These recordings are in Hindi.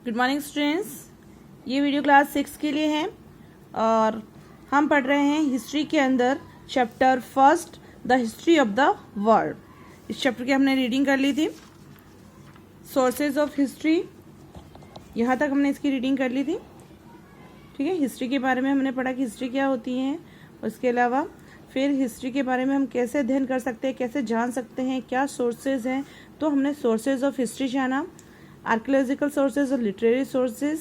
Good morning students. ये वीडियो क्लास 6 के लिए है और हम पढ़ रहे हैं हिस्ट्री के अंदर chapter first the history of the world. इस चैप्टर की हमने रीडिंग कर ली थी। सोर्सेज ऑफ हिस्ट्री, यहाँ तक हमने इसकी रीडिंग कर ली थी। ठीक है, हिस्ट्री के बारे में हमने पढ़ा कि हिस्ट्री क्या होती है। उसके अलावा फिर हिस्ट्री के बारे में हम कैसे अध्ययन कर सकते हैं, कैसे जान सकते हैं, क्या सोर्सेज हैं। तो हमने सोर्सेज ऑफ हिस्ट्री जाना, आर्कियोलॉजिकल सोर्सेज और लिटरेरी सोर्सेज।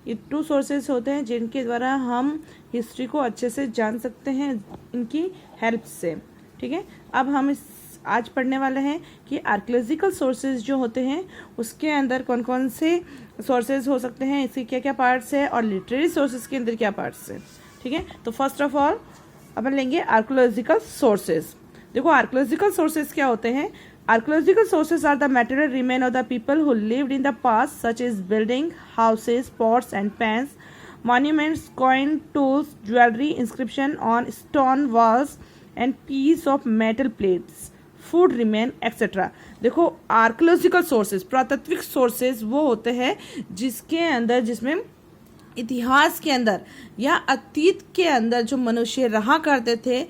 ये 2 सोर्सेज होते हैं जिनके द्वारा हम हिस्ट्री को अच्छे से जान सकते हैं इनकी हेल्प से। ठीक है, अब हम आज पढ़ने वाले हैं कि आर्कियोलॉजिकल सोर्सेज जो होते हैं उसके अंदर कौन कौन से सोर्सेज हो सकते हैं, इसके क्या क्या पार्ट्स है, और लिटरेरी सोर्सेज के अंदर क्या पार्ट्स है। ठीक है, तो फर्स्ट ऑफ ऑल अपन लेंगे आर्कियोलॉजिकल सोर्सेज। देखो आर्कियोलॉजिकल सोर्सेज क्या होते हैं। Archaeological sources are the material remains of the people who lived in the past, such as buildings, houses, pots and pans, monuments, coin, tools, jewelry, inscription on stone walls, and piece of metal plates, food remain, etc. देखो archaeological sources, पुरातात्विक sources वो होते हैं जिसके अंदर, जिसमें इतिहास के अंदर या अतीत के अंदर जो मनुष्य रहा करते थे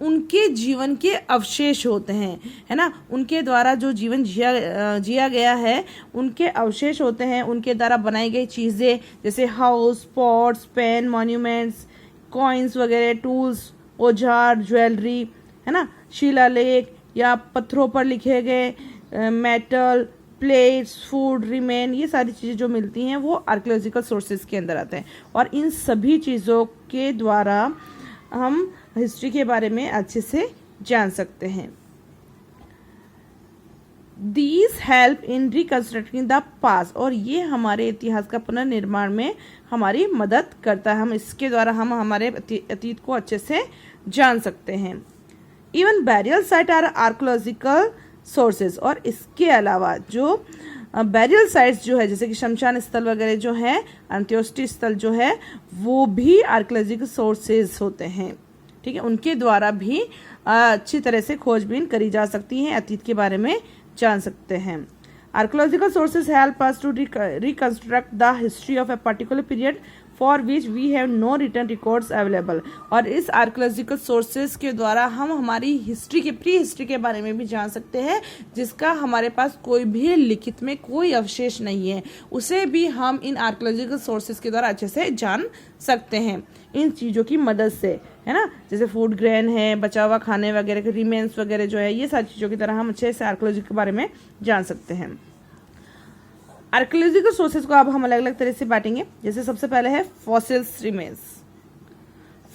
उनके जीवन के अवशेष होते हैं, है ना। उनके द्वारा जो जीवन जिया गया है उनके अवशेष होते हैं। उनके द्वारा बनाई गई चीज़ें जैसे house, pots, pen, monuments, coins वगैरह, टूल्स, औजार, ज्वेलरी, है ना, शिलालेख या पत्थरों पर लिखे गए मेटल प्लेट्स, फूड रिमेन, ये सारी चीज़ें जो मिलती हैं वो आर्कियोलॉजिकल सोर्सेज के अंदर आते हैं। और इन सभी चीज़ों के द्वारा हम हिस्ट्री के बारे में अच्छे से जान सकते हैं। These help in reconstructing the past, और ये हमारे इतिहास का पुनर्निर्माण में हमारी मदद करता है। हम इसके द्वारा हम हमारे अतीत को अच्छे से जान सकते हैं। Even burial site are archaeological sources, और इसके अलावा जो बैरियल साइट्स जो है जैसे कि शमशान स्थल वगैरह जो है, अंत्योष्टि स्थल जो है, वो भी आर्कियोलॉजिकल सोर्सेज होते हैं। ठीक है, उनके द्वारा भी अच्छी तरह से खोजबीन करी जा सकती है, अतीत के बारे में जान सकते हैं। Archaeological sources help us to reconstruct the history of a particular period for which we have no written records available, और इस आर्कियोलॉजिकल सोर्सेज के द्वारा हम हमारी हिस्ट्री के प्री हिस्ट्री के बारे में भी जान सकते हैं जिसका हमारे पास कोई भी लिखित में कोई अवशेष नहीं है, उसे भी हम इन आर्कियोलॉजिकल सोर्सेज के द्वारा अच्छे से जान सकते हैं इन चीज़ों की मदद से, है ना। जैसे फूड ग्रेन है, बचा हुआ खाने वगैरह के रिमेन्स वगैरह जो है, ये सारी चीज़ों की तरह हम अच्छे से आर्कियोलॉजी के बारे में जान सकते हैं। आर्कियोलॉजिकल सोर्सेज को अब हम अलग अलग तरह से बांटेंगे। जैसे सबसे पहले है फॉसिल्स रिमेन्स।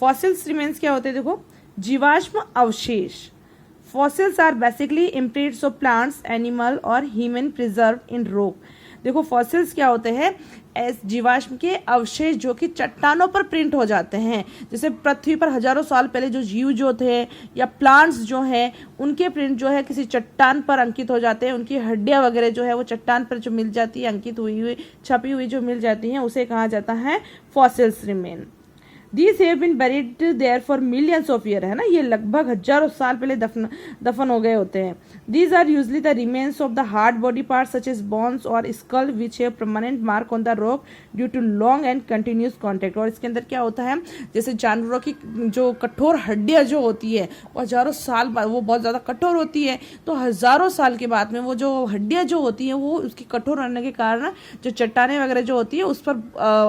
फॉसिल्स रिमेन्स क्या होते हैं, देखो जीवाश्म अवशेष। Fossils are basically imprints of plants, animal और ह्यूमन प्रिजर्व इन रॉक। देखो फॉसिल्स क्या होते हैं, जीवाश्म के अवशेष जो कि चट्टानों पर प्रिंट हो जाते हैं। जैसे पृथ्वी पर हजारों साल पहले जो जीव जो थे या प्लांट्स जो हैं उनके प्रिंट जो है किसी चट्टान पर अंकित हो जाते हैं। उनकी हड्डियां वगैरह जो है वो चट्टान पर जो मिल जाती है, अंकित हुई छपी हुई जो मिल जाती हैं, उसे कहा जाता है fossils remain. These have been buried there for millions of years, है ना, ये लगभग हजारों साल पहले दफन हो गए होते हैं। These are usually the remains of the hard body parts such as bones or skull which have permanent mark on the rock due to long and continuous contact। और इसके अंदर क्या होता है, जैसे जानवरों की जो कठोर हड्डियां जो होती है वो हजारों साल बाद वो बहुत ज़्यादा कठोर होती है, तो हजारों साल के बाद में वो जो हड्डियां जो होती हैं वो उसकी कठोर रहने के कारण जो चट्टानें वगैरह जो होती है उस पर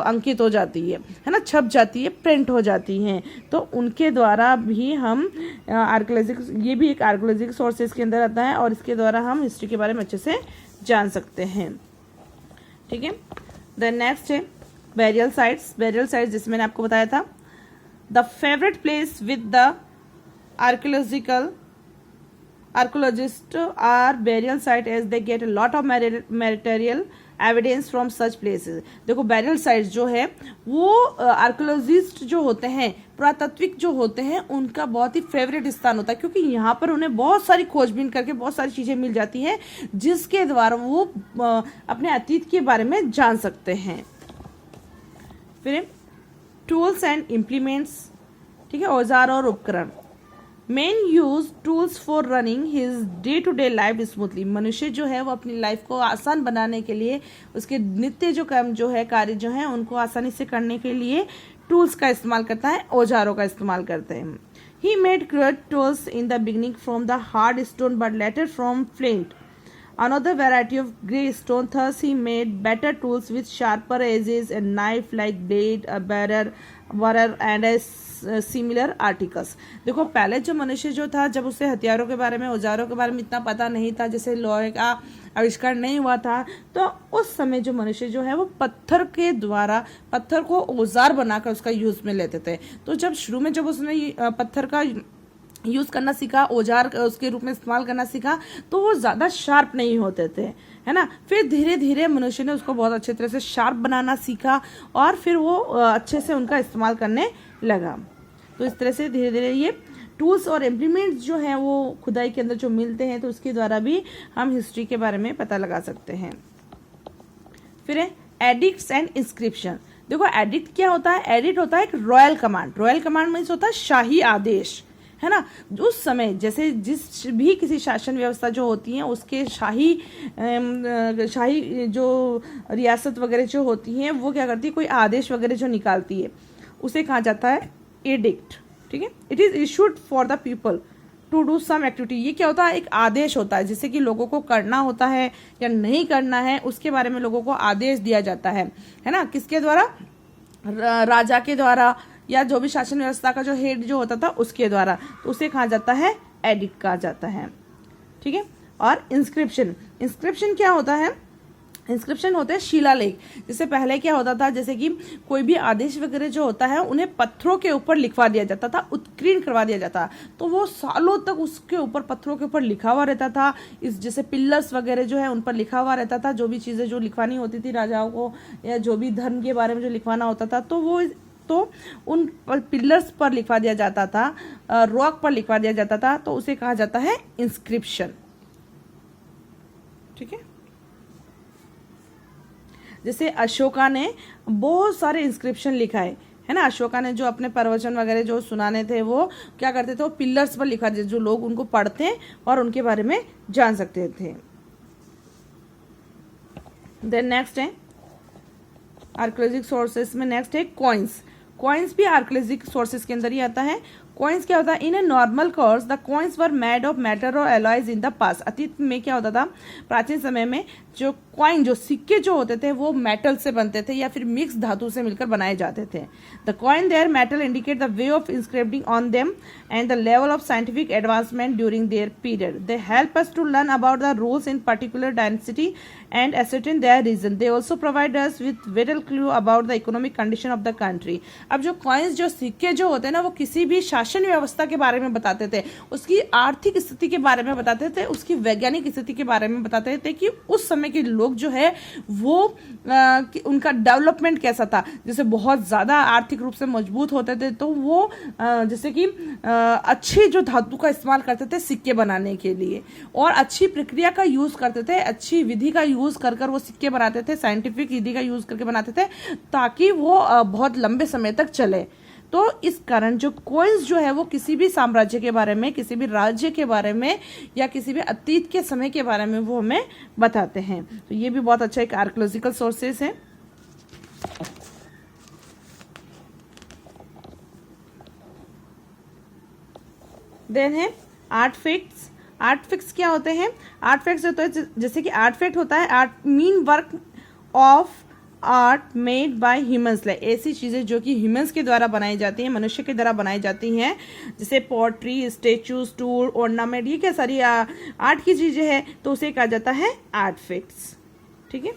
अंकित हो जाती है ना, छप जाती है, प्रिंट हो जाती हैं। तो उनके द्वारा भी हम आर्कियोलॉजिकल, ये भी एक आर्कियोलॉजिकल सोर्सेज के अंदर आता है और इसके द्वारा हम हिस्ट्री के बारे में अच्छे से जान सकते हैं। ठीक है, देन नेक्स्ट है बैरियल साइट्स। बैरियल साइट्स जिसमें मैंने आपको बताया था, the favourite place with the archaeologists are burial site as they get a lot of material evidence from such places। देखो बैरियल साइट्स जो है वो आर्कियोलॉजिस्ट जो होते हैं, पुरातात्विक जो होते हैं, उनका बहुत ही फेवरेट स्थान होता है क्योंकि यहाँ पर उन्हें बहुत सारी खोजबीन करके बहुत सारी चीज़ें मिल जाती हैं जिसके द्वारा वो अपने अतीत के बारे में जान सकते हैं। फिर टूल्स एंड इम्प्लीमेंट्स, ठीक है, औजार और उपकरण। Man use tools for running his day to day life smoothly. मनुष्य जो है वो अपनी लाइफ को आसान बनाने के लिए, उसके नित्य जो काम जो है, कार्य जो है, उनको आसानी से करने के लिए टूल्स का इस्तेमाल करता है, औजारों का इस्तेमाल करते हैं। He made crude tools in the beginning from the hard stone but later from flint, another variety of grey stone. Thus he made better tools with sharper edges, a knife like blade, a burr and a similar articles. देखो पहले जो मनुष्य जो था, जब उसे हथियारों के बारे में, औजारों के बारे में इतना पता नहीं था, जैसे लोहे का आविष्कार नहीं हुआ था, तो उस समय जो मनुष्य जो है वो पत्थर के द्वारा पत्थर को औजार बनाकर उसका यूज में लेते थे। तो जब शुरू में जब उसने पत्थर का यूज़ करना सीखा, औजार उसके रूप में इस्तेमाल करना सीखा, तो वो ज़्यादा शार्प नहीं होते थे, है ना। फिर धीरे धीरे मनुष्य ने उसको बहुत अच्छे तरह से शार्प बनाना सीखा और फिर वो अच्छे से उनका इस्तेमाल करने लगा। तो इस तरह से धीरे धीरे ये टूल्स और इम्प्लीमेंट्स जो हैं वो खुदाई के अंदर जो मिलते हैं, तो उसके द्वारा भी हम हिस्ट्री के बारे में पता लगा सकते हैं। फिर है एडिक्ट्स एंड इंस्क्रिप्शन। देखो एडिक्ट क्या होता है? एडिक्ट होता है एक royal command. Royal command means होता है शाही आदेश, है ना। उस समय जैसे जिस भी किसी शासन व्यवस्था जो होती है, उसके शाही जो रियासत वगैरह जो होती हैं, वो क्या करती है, कोई आदेश वगैरह जो निकालती है, उसे कहा जाता है एडिक्ट। ठीक है, it is issued for the people to do some activity. ये क्या होता है? एक आदेश होता है, जिससे कि लोगों को करना होता है या नहीं करना है, उसके बारे में लोगों को आदेश दिया जाता है ना। किसके द्वारा? राजा के द्वारा, या जो भी शासन व्यवस्था का जो हेड जो होता था उसके द्वारा, तो उसे कहा जाता है एडिक्ट कहा जाता है। ठीक है। और इंस्क्रिप्शन, इंस्क्रिप्शन क्या होता है? इंस्क्रिप्शन होते हैं शिलालेख। जैसे पहले क्या होता था, जैसे कि कोई भी आदेश वगैरह जो होता है उन्हें पत्थरों के ऊपर लिखवा दिया जाता था, उत्कीर्ण करवा दिया जाता, तो वो सालों तक उसके ऊपर पत्थरों के ऊपर लिखा हुआ रहता था। इस जैसे पिलर्स वगैरह जो है उन पर लिखा हुआ रहता था, जो भी चीज़ें जो लिखवानी होती थी राजाओं को, या जो भी धर्म के बारे में जो लिखवाना होता था, तो उन पिलर्स पर लिखवा दिया जाता था, रॉक पर लिखवा दिया जाता था, तो उसे कहा जाता है इंस्क्रिप्शन। ठीक है। जैसे अशोका ने बहुत सारे इंस्क्रिप्शन लिखा है ना। अशोका ने जो अपने प्रवचन वगैरह जो सुनाने थे, वो क्या करते थे, वो पिलर्स पर लिखा दिया, जो लोग उनको पढ़ते और उनके बारे में जान सकते थे। देन नेक्स्ट है आर्कियोलॉजिक सोर्सेस में, नेक्स्ट है कॉइन्स। कॉइन्स भी आर्कियोलॉजिक सोर्सेस के अंदर ही आता है। कॉइन्स क्या होता है? In a normal course the coins were made of metal और एलॉयज इन द पास्ट। अतीत में क्या होता था? प्राचीन समय में जो कॉइन, जो सिक्के जो होते थे, वो मेटल से बनते थे या फिर मिक्स धातु से मिलकर बनाए जाते थे। The coin their metal indicate the way of inscribing on them and the level of scientific advancement during their period. They help us to learn about the rules in particular dynasty and ascertain their reason. They also provide us with vital clue about the economic condition of the country. अब जो कॉइन्स, जो सिक्के जो होते हैं ना, वो किसी भी शासन व्यवस्था के बारे में बताते थे, उसकी आर्थिक स्थिति के बारे में बताते थे, उसकी वैज्ञानिक स्थिति के बारे में बताते थे कि उस समय के लोग जो है वो उनका डेवलपमेंट कैसा था। जैसे बहुत ज़्यादा आर्थिक रूप से मजबूत होते थे, तो वो जैसे कि अच्छी जो धातु का इस्तेमाल करते थे सिक्के बनाने के लिए, और अच्छी प्रक्रिया का यूज़ करते थे, अच्छी विधि का यूज कर वो सिक्के बनाते थे, साइंटिफिक विधि का यूज करके बनाते थे, ताकि वो बहुत लंबे समय तक चले। तो इस कारण जो कॉइन्स जो है वो किसी भी साम्राज्य के बारे में, किसी भी राज्य के बारे में, या किसी भी अतीत के समय के बारे में वो हमें बताते हैं। तो ये भी बहुत अच्छा एक आर्कियोलॉजिकल सोर्सेस है। देन है आर्टिफैक्ट्स। आर्टिफैक्ट्स क्या होते हैं? आर्टिफैक्ट्स होता है, जैसे कि आर्टिफैक्ट होता है art mean work of art made by humans. ऐसी चीज़ें जो कि ह्यूमंस के द्वारा बनाई जाती हैं, मनुष्य के द्वारा बनाई जाती हैं, जैसे पोट्री, स्टेचूज, टूल, ऑर्नामेंट, ये क्या सारी आर्ट की चीज़ें हैं, तो उसे कहा जाता है आर्टिफैक्ट्स। ठीक है।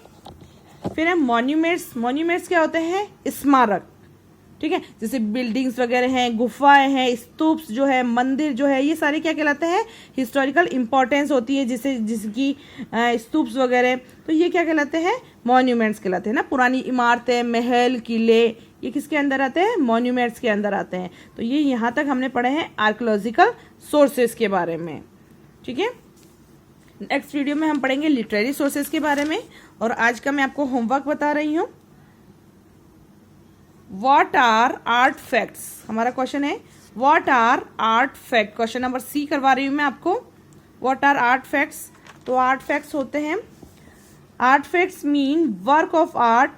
फिर है मॉन्यूमेंट्स। मॉन्यूमेंट्स क्या होते हैं? स्मारक। ठीक है। जैसे बिल्डिंग्स वगैरह हैं, गुफाएं हैं, स्तूप्स जो है, मंदिर जो है, ये सारे क्या कहलाते हैं? हिस्टोरिकल इंपॉर्टेंस होती है जिसकी स्तूप्स वगैरह, तो ये क्या कहलाते हैं? मॉन्यूमेंट्स कहलाते हैं ना। पुरानी इमारतें, महल, किले, ये किसके अंदर आते हैं? मॉन्यूमेंट्स के अंदर आते हैं। तो ये यहाँ तक हमने पढ़े हैं आर्कियोलॉजिकल सोर्सेस के बारे में। ठीक है। नेक्स्ट वीडियो में हम पढ़ेंगे लिटरेरी सोर्सेस के बारे में, और आज का मैं आपको होमवर्क बता रही हूँ। What are artifacts? हमारा क्वेश्चन है what are artifact, question number C करवा रही हूँ मैं आपको। व्हाट आर आर्ट फैक्ट्स, तो आर्ट फैक्ट्स होते हैं, artifacts mean work of art